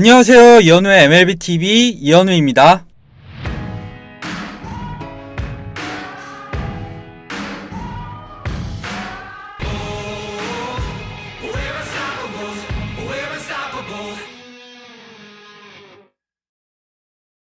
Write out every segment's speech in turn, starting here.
안녕하세요. 이현우의 MLBTV 이현우입니다.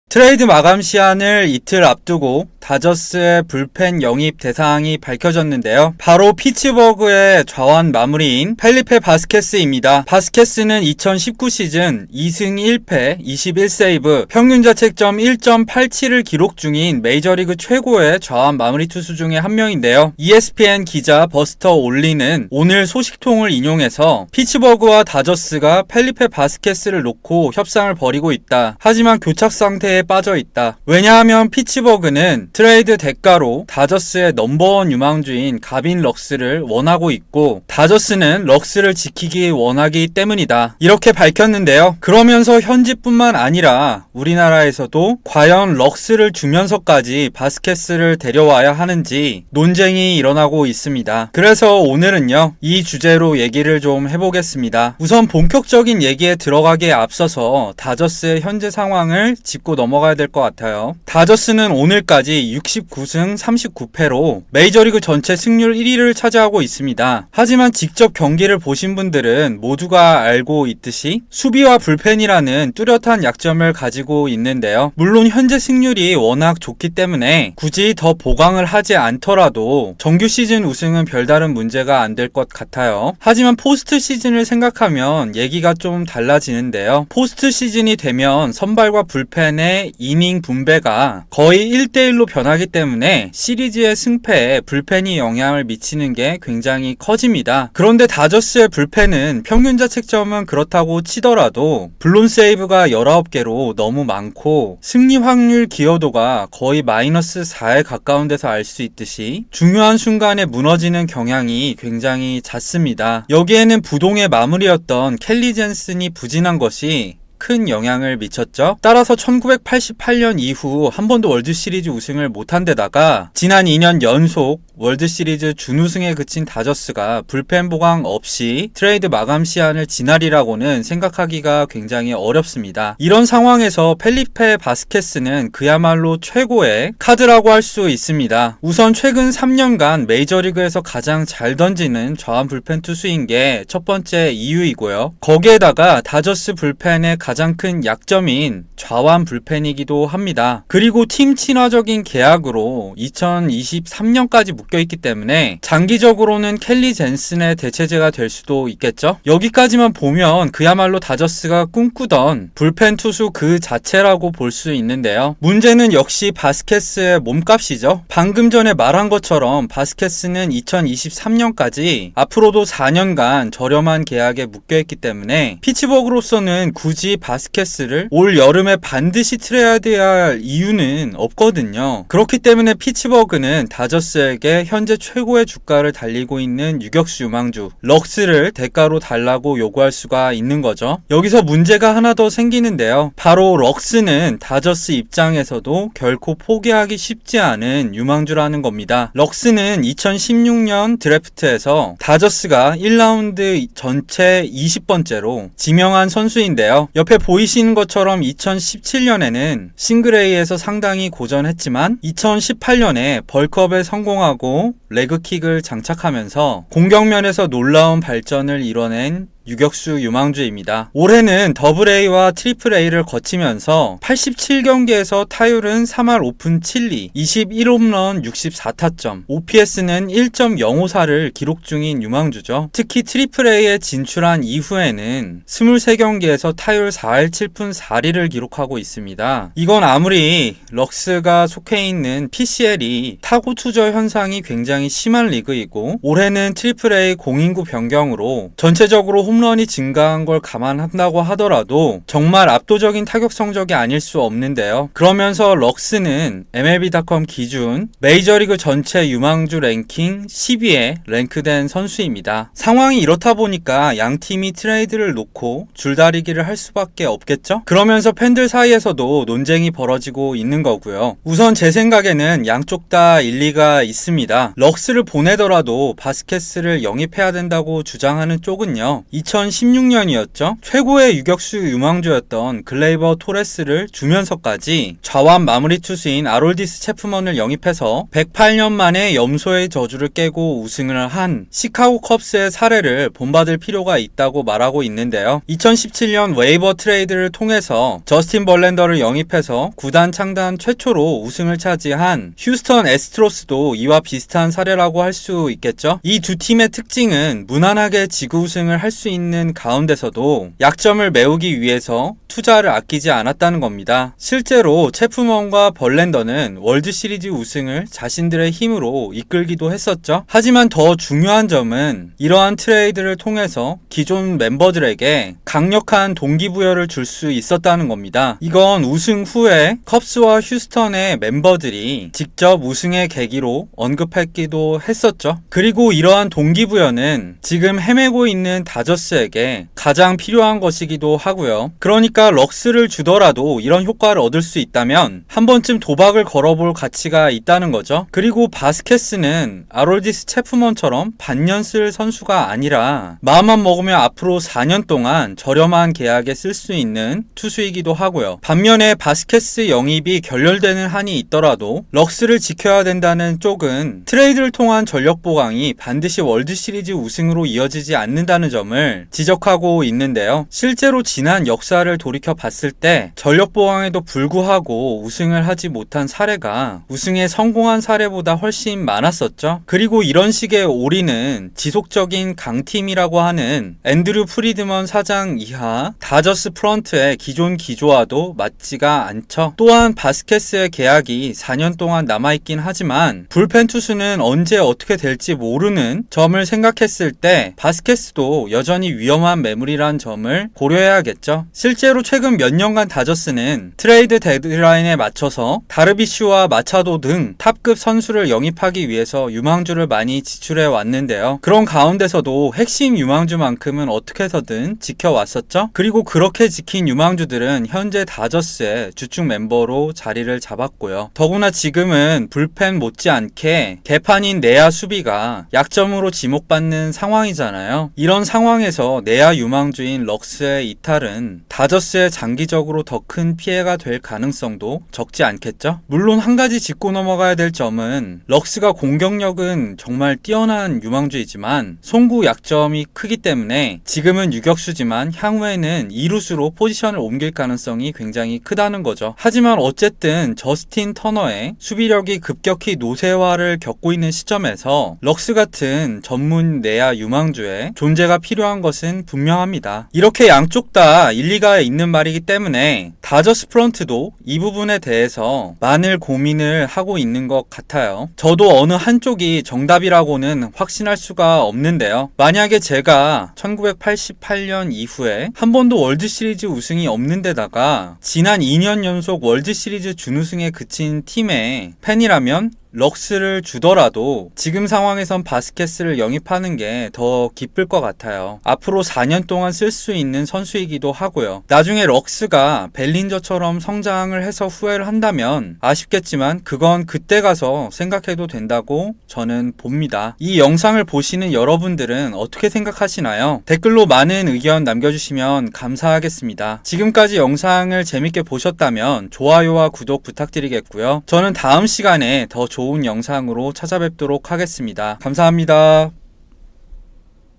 트레이드 마감 시한을 이틀 앞두고 다저스의 불펜 영입 대상이 밝혀졌는데요. 바로 피츠버그의 좌완 마무리인 펠리페 바스케스입니다. 바스케스는 2019 시즌 2승 1패 21세이브 평균 자책점 1.87을 기록 중인 메이저리그 최고의 좌완 마무리 투수 중에 한 명인데요. ESPN 기자 버스터 올리는 오늘 소식통을 인용해서 피츠버그와 다저스가 펠리페 바스케스를 놓고 협상을 벌이고 있다. 하지만 교착 상태에 빠져 있다. 왜냐하면 피츠버그는 트레이드 대가로 다저스의 넘버원 유망주인 가빈 럭스를 원하고 있고 다저스는 럭스를 지키기 원하기 때문이다. 이렇게 밝혔는데요. 그러면서 현지뿐만 아니라 우리나라에서도 과연 럭스를 주면서까지 바스케스를 데려와야 하는지 논쟁이 일어나고 있습니다. 그래서 오늘은요, 이 주제로 얘기를 좀 해보겠습니다. 우선 본격적인 얘기에 들어가기에 앞서서 다저스의 현재 상황을 짚고 넘어가야 될 것 같아요. 다저스는 오늘까지 69승 39패로 메이저리그 전체 승률 1위를 차지하고 있습니다. 하지만 직접 경기를 보신 분들은 모두가 알고 있듯이 수비와 불펜이라는 뚜렷한 약점을 가지고 있는데요. 물론 현재 승률이 워낙 좋기 때문에 굳이 더 보강을 하지 않더라도 정규 시즌 우승은 별다른 문제가 안 될 것 같아요. 하지만 포스트 시즌을 생각하면 얘기가 좀 달라지는데요. 포스트 시즌이 되면 선발과 불펜의 이닝 분배가 거의 1대1로 변하기 때문에 시리즈의 승패에 불펜이 영향을 미치는 게 굉장히 커집니다. 그런데 다저스의 불펜은 평균 자책점은 그렇다고 치더라도 블론 세이브가 19개로 너무 많고 승리 확률 기여도가 거의 마이너스 4에 가까운 데서 알 수 있듯이 중요한 순간에 무너지는 경향이 굉장히 잦습니다. 여기에는 부동의 마무리였던 켈리 젠슨이 부진한 것이 큰 영향을 미쳤죠. 따라서 1988년 이후 한 번도 월드시리즈 우승을 못한 데다가 지난 2년 연속 월드시리즈 준우승에 그친 다저스가 불펜 보강 없이 트레이드 마감 시한을 지나리라고는 생각하기가 굉장히 어렵습니다. 이런 상황에서 펠리페 바스케스는 그야말로 최고의 카드라고 할 수 있습니다. 우선 최근 3년간 메이저리그에서 가장 잘 던지는 좌완 불펜 투수인 게 첫 번째 이유이고요. 거기에다가 다저스 불펜의 가장 큰 약점인 좌완 불펜이기도 합니다. 그리고 팀 친화적인 계약으로 2023년까지 묶여있기 때문에 장기적으로는 켈리 젠슨의 대체제가 될 수도 있겠죠. 여기까지만 보면 그야말로 다저스가 꿈꾸던 불펜 투수 그 자체라고 볼 수 있는데요. 문제는 역시 바스케스의 몸값이죠. 방금 전에 말한 것처럼 바스케스는 2023년까지 앞으로도 4년간 저렴한 계약에 묶여있기 때문에 피츠버그로서는 굳이 바스케스를 올 여름에 반드시 트레이드해야 할 이유는 없거든요. 그렇기 때문에 피츠버그는 다저스에게 현재 최고의 주가를 달리고 있는 유격수 유망주 럭스를 대가로 달라고 요구할 수가 있는 거죠. 여기서 문제가 하나 더 생기는데요. 바로 럭스는 다저스 입장에서도 결코 포기하기 쉽지 않은 유망주라는 겁니다. 럭스는 2016년 드래프트에서 다저스가 1라운드 전체 20번째로 지명한 선수인데요. 옆에 보이시는 것처럼 2017년에는 싱글A에서 상당히 고전했지만 2018년에 벌크업에 성공하고 레그킥을 장착하면서 공격면에서 놀라운 발전을 이뤄낸 유격수 유망주입니다. 올해는 더블A와 트리플A를 거치면서 87경기에서 타율은 3할 5푼 7리, 21홈런 64타점, OPS는 1.054를 기록 중인 유망주죠. 특히 트리플A에 진출한 이후에는 23경기에서 타율 4할 7푼 4리를 기록하고 있습니다. 이건 아무리 럭스가 속해 있는 PCL이 타고 투저 현상이 굉장히 심한 리그이고 올해는 트리플A 공인구 변경으로 전체적으로 홈런이 증가한 걸 감안한다고 하더라도 정말 압도적인 타격 성적이 아닐 수 없는데요. 그러면서 럭스는 MLB.com 기준 메이저리그 전체 유망주 랭킹 10위에 랭크된 선수입니다. 상황이 이렇다 보니까 양 팀이 트레이드를 놓고 줄다리기를 할 수밖에 없겠죠? 그러면서 팬들 사이에서도 논쟁이 벌어지고 있는 거고요. 우선 제 생각에는 양쪽 다 일리가 있습니다. 럭스를 보내더라도 바스케스를 영입해야 된다고 주장하는 쪽은요. 2016년이었죠. 최고의 유격수 유망주였던 글레이버 토레스를 주면서까지 좌완 마무리 투수인 아롤디스 체프먼을 영입해서 108년 만에 염소의 저주를 깨고 우승을 한 시카고 컵스의 사례를 본받을 필요가 있다고 말하고 있는데요. 2017년 웨이버 트레이드를 통해서 저스틴 벌랜더를 영입해서 구단 창단 최초로 우승을 차지한 휴스턴 애스트로스도 이와 비슷한 사례라고 할 수 있겠죠. 이 두 팀의 특징은 무난하게 지구 우승을 할 수 있는 가운데서도 약점을 메우기 위해서 투자를 아끼지 않았다는 겁니다. 실제로 체프먼과 벌랜더는 월드 시리즈 우승을 자신들의 힘으로 이끌기도 했었죠. 하지만 더 중요한 점은 이러한 트레이드를 통해서 기존 멤버들에게 강력한 동기부여를 줄 수 있었다는 겁니다. 이건 우승 후에 컵스와 휴스턴의 멤버들이 직접 우승의 계기로 언급했기도 했었죠. 그리고 이러한 동기부여는 지금 헤매고 있는 다저스에게 가장 필요한 것이기도 하고요. 그러니까 럭스를 주더라도 이런 효과를 얻을 수 있다면 한 번쯤 도박을 걸어볼 가치가 있다는 거죠. 그리고 바스케스는 아롤디스 체프먼처럼 반년 쓸 선수가 아니라 마음만 먹으면 앞으로 4년 동안 저렴한 계약에 쓸 수 있는 투수이기도 하고요. 반면에 바스케스 영입이 결렬되는 한이 있더라도 럭스를 지켜야 된다는 쪽은 트레이드를 통한 전력 보강이 반드시 월드 시리즈 우승으로 이어지지 않는다는 점을 지적하고 있는데요. 실제로 지난 역사를 돌이켜 봤을 때 전력 보강에도 불구하고 우승을 하지 못한 사례가 우승에 성공한 사례보다 훨씬 많았었죠. 그리고 이런 식의 올인은 지속적인 강팀이라고 하는 앤드류 프리드먼 사장 이하 다저스 프런트의 기존 기조와도 맞지가 않죠. 또한 바스케스의 계약이 4년 동안 남아있긴 하지만 불펜 투수는 언제 어떻게 될지 모르는 점을 생각했을 때 바스케스도 여전히 위험한 매물이란 점을 고려해야겠죠. 실제로 최근 몇 년간 다저스는 트레이드 데드라인에 맞춰서 다르비슈와 마차도 등 탑급 선수를 영입하기 위해서 유망주를 많이 지출해 왔는데요. 그런 가운데서도 핵심 유망주만큼은 어떻게 해서든 지켜왔었죠. 그리고 그렇게 지킨 유망주들은 현재 다저스의 주축 멤버로 자리를 잡았고요. 더구나 지금은 불펜 못지않게 개판인 내야 수비가 약점으로 지목받는 상황이잖아요. 이런 상황에서 내야 유망주인 럭스의 이탈은 다저스의 장기적으로 더 큰 피해가 될 가능성도 적지 않겠죠. 물론 한 가지 짚고 넘어가야 될 점은 럭스가 공격력은 정말 뛰어난 유망주이지만 송구 약점이 크기 때문에 지금은 유격수지만 향후에는 이루수로 포지션을 옮길 가능성이 굉장히 크다는 거죠. 하지만 어쨌든 저스틴 터너의 수비력이 급격히 노쇠화를 겪고 있는 시점에서 럭스 같은 전문 내야 유망주의 존재가 필요한 것은 분명합니다. 이렇게 양쪽 다 일리가 있는 말이기 때문에 다저스 프런트도 이 부분에 대해서 많은 고민을 하고 있는 것 같아요. 저도 어느 한쪽이 정답이라고는 확신할 수가 없는데요. 만약에 제가 1988년 이후에 한 번도 월드 시리즈 우승이 없는 데다가 지난 2년 연속 월드 시리즈 준우승에 그친 팀의 팬이라면 럭스를 주더라도 지금 상황에선 바스케스를 영입하는 게 더 기쁠 것 같아요. 앞으로 4년 동안 쓸 수 있는 선수이기도 하고요. 나중에 럭스가 벨린저처럼 성장을 해서 후회를 한다면 아쉽겠지만 그건 그때 가서 생각해도 된다고 저는 봅니다. 이 영상을 보시는 여러분들은 어떻게 생각하시나요? 댓글로 많은 의견 남겨주시면 감사하겠습니다. 지금까지 영상을 재밌게 보셨다면 좋아요와 구독 부탁드리겠고요. 저는 다음 시간에 더 좋은 영상으로 찾아뵙도록 하겠습니다. 감사합니다.